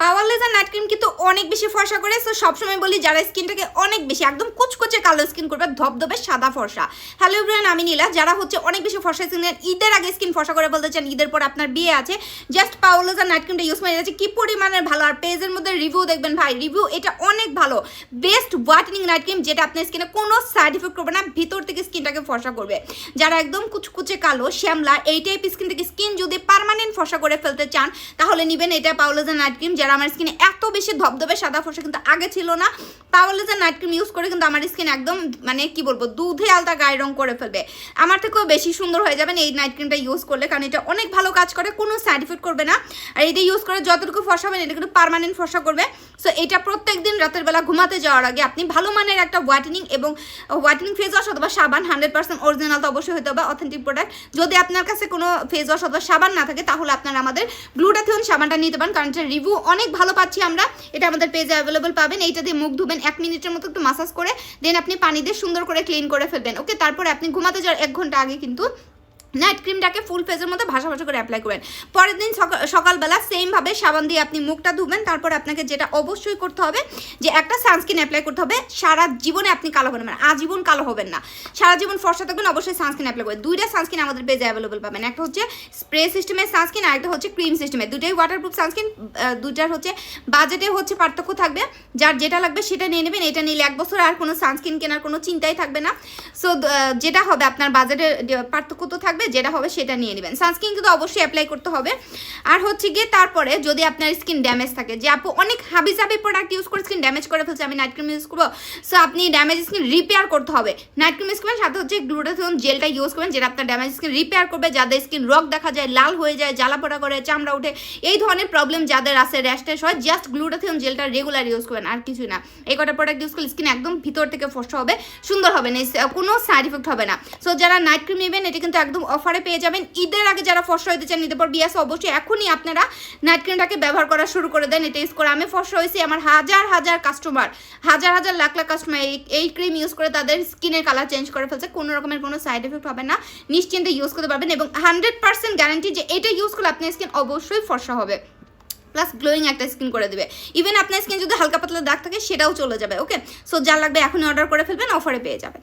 পাওয়ার laser night cream কিন্তু অনেক বেশি ফর্সা করে। সো সবসময় বলি যারা স্কিনটাকে অনেক বেশি একদম কুচকুচে কালো স্কিন করবে, ধবধবে সাদা ফর্সা। হ্যালো এভরিওয়ান, আমি নীলা। যারা হচ্ছে অনেক বেশি ফর্সা স্কিন, ঈদের আগে স্কিন ফর্সা করে বলতে চান, ঈদের পর আপনার বিয়ে আছে, জাস্ট পাওয়ার লেজার নাইট ক্রিমটা ইউজ করে যাচ্ছে কি পরিমাণের ভালো। আর পেজের মধ্যে রিভিউ দেখবেন ভাই, রিভিউ এটা অনেক ভালো, বেস্ট হোয়াইটেনিং নাইট ক্রিম, যেটা আপনার স্কিনে কোনো সাইড ইফেক্ট করবে না, ভিতর থেকে স্কিনটাকে ফর্সা করবে। যারা একদম কুচকুচে কালো শ্যামলা এই টাইপ স্কিন থেকে স্কিন যদি পার্মানেন্ট ফর্সা করে ফেলতে চান তাহলে নেবেন এটা পাওয়ার লেজার নাইট ক্রিম। যারা আমার স্কিনে এত বেশি ধবধবে সাদা ফর্সা কিন্তু আগে ছিল না, পাওয়ার লেজার নাইট ক্রিম ইউজ করে কিন্তু আমার স্কিন একদম মানে কি বলবো দুধে আলতা গায়ে রং করে ফেলবে, আমার থেকেও বেশি সুন্দর হয়ে যাবেন এই নাইট ক্রিমটা ইউজ করলে, কারণ এটা অনেক ভালো কাজ করে, কোনো সাইড ইফেক্ট করবে না। আর এটা ইউজ করে যতটুকু ফর্সা হবেন এটা কিন্তু পার্মানেন্ট ফর্সা করবে। সো এটা প্রত্যেক দিন রাতের বেলা ঘুমাতে যাওয়ার আগে আপনি ভালো মানের একটা হোয়াইটেনিং এবং হোয়াইটেনিং ফেস ওয়াশ অথবা সাবান 100% অরিজিনাল তো অবশ্যই হতে হবে, অথেন্টিক প্রোডাক্ট। যদি আপনার কাছে কোনো ফেস ওয়াশ অথবা সাবান না থাকে তাহলে আপনারা আমাদের গ্লুটাথিয়ন সাবানটা নিতে পারেন, কারণ এটা রিভিউ অনেক ভালো পাচ্ছি আমরা, এটা আমাদের পেজে অ্যাভেলেবল পাবেন। এইটা দিয়ে মুখ ধুবেন 1 মিনিটের মতো একটু মাসাজ করে, দেন আপনি পানি দিয়ে সুন্দর করে ক্লিন করে ফেলবেন। ওকে, তারপরে আপনি ঘুমাতে যাওয়ার 1 ঘন্টা আগে কিন্তু নাইট ক্রিমটাকে ফুল ফেসের মধ্যে ভাসা ভাসা করে অ্যাপ্লাই করবেন। পরের দিন সকালবেলা সেমভাবে সাবান দিয়ে আপনি মুখটা ধুবেন। তারপর আপনাকে যেটা অবশ্যই করতে হবে যে একটা সানস্ক্রিন অ্যাপ্লাই করতে হবে। সারা জীবনে আপনি কালো হবেন না, আজীবন কালো হবেন না, সারা জীবন ফর্সা থাকবেন, অবশ্যই সানস্ক্রিন অ্যাপ্লাই করবেন। 2টা সানস্ক্রিন আমাদের পেজে অ্যাভেলেবল পাবেন, একটা হচ্ছে স্প্রে সিস্টেমের সানস্ক্রিন আর একটা হচ্ছে ক্রিম সিস্টেমের। দুটোই ওয়াটারপ্রুফ সানস্ক্রিন, দুটার হচ্ছে বাজেটে হচ্ছে পার্থক্য থাকবে, যার যেটা লাগবে সেটা নিয়ে নেবেন। এটা নিলে 1 বছর আর কোনো সানস্ক্রিন কেনার কোনো চিন্তাই থাকবে না। সো যেটা হবে আপনার বাজেটের পার্থক্য তো থাকবে, যেটা হবে সেটা নিয়ে নেবেন। সানস্ক্রিন কিন্তু অবশ্যই অ্যাপ্লাই করতে হবে। আর হচ্ছে গিয়ে তারপরে যদি আপনার স্কিন ড্যামেজ থাকে, যে আপু অনেক হাবিজাবি প্রোডাক্ট ইউজ করে স্কিন ড্যামেজ করে ফেলছে, আমি নাইট ক্রিম ইউজ করবো, সো আপনি ড্যামেজ স্কিন রিপেয়ার করতে হবে, নাইট ক্রিম ইউজ করবেন, সাথে হচ্ছে গ্লুটাথিয়ন জেলটা ইউজ করবেন, যেটা আপনার ড্যামেজ স্কিন রিপেয়ার করবে। যাদের স্কিন রক দেখা যায়, লাল হয়ে যায়, জ্বালা পোড়া করে, চামড়া উঠে, এই ধরনের প্রবলেম যাদের আছে, র্যাশ ট্যাশ হয়, জাস্ট গ্লুটাথিয়ন জেলটা রেগুলার ইউজ করবেন, আর কিছুই না। এই কটা প্রোডাক্ট ইউজ করলে স্কিন একদম ভিতর থেকে ফর্সা হবে, সুন্দর হবে না, কোনো সাইড ইফেক্ট হবে না। সো যারা নাইট ক্রিম নেবেন এটা কিন্তু একদম অফারে পেয়ে যাবেন। ঈদের আগে যারা ফর্সা হইতে চান, ঈদের পর বিয়ে আসে, অবশ্যই এখনই আপনারা নাইট ক্রিমটাকে ব্যবহার করা শুরু করে দেন। এটা ইউজ করে আমি ফর্সা হয়েছি, আমার হাজার হাজার কাস্টমার, হাজার হাজার লাখ লাখ কাস্টমার এই ক্রিম ইউজ করে তাদের স্কিনের কালার চেঞ্জ করে ফেলছে, কোনো রকমের কোনো সাইড এফেক্ট হবে না, নিশ্চিন্তে ইউজ করতে পারবেন এবং 100% গ্যারান্টি যে এটা ইউজ করলে আপনার স্কিন অবশ্যই ফর্সা হবে, প্লাস গ্লোয়িং একটা স্কিন করে দেবে। ইভেন আপনার স্কিন যদি হালকা পাতলা দাগ থাকে সেটাও চলে যাবে। ওকে, সো যা লাগবে এখনই অর্ডার করে ফেলবেন, অফারে পেয়ে যাবেন।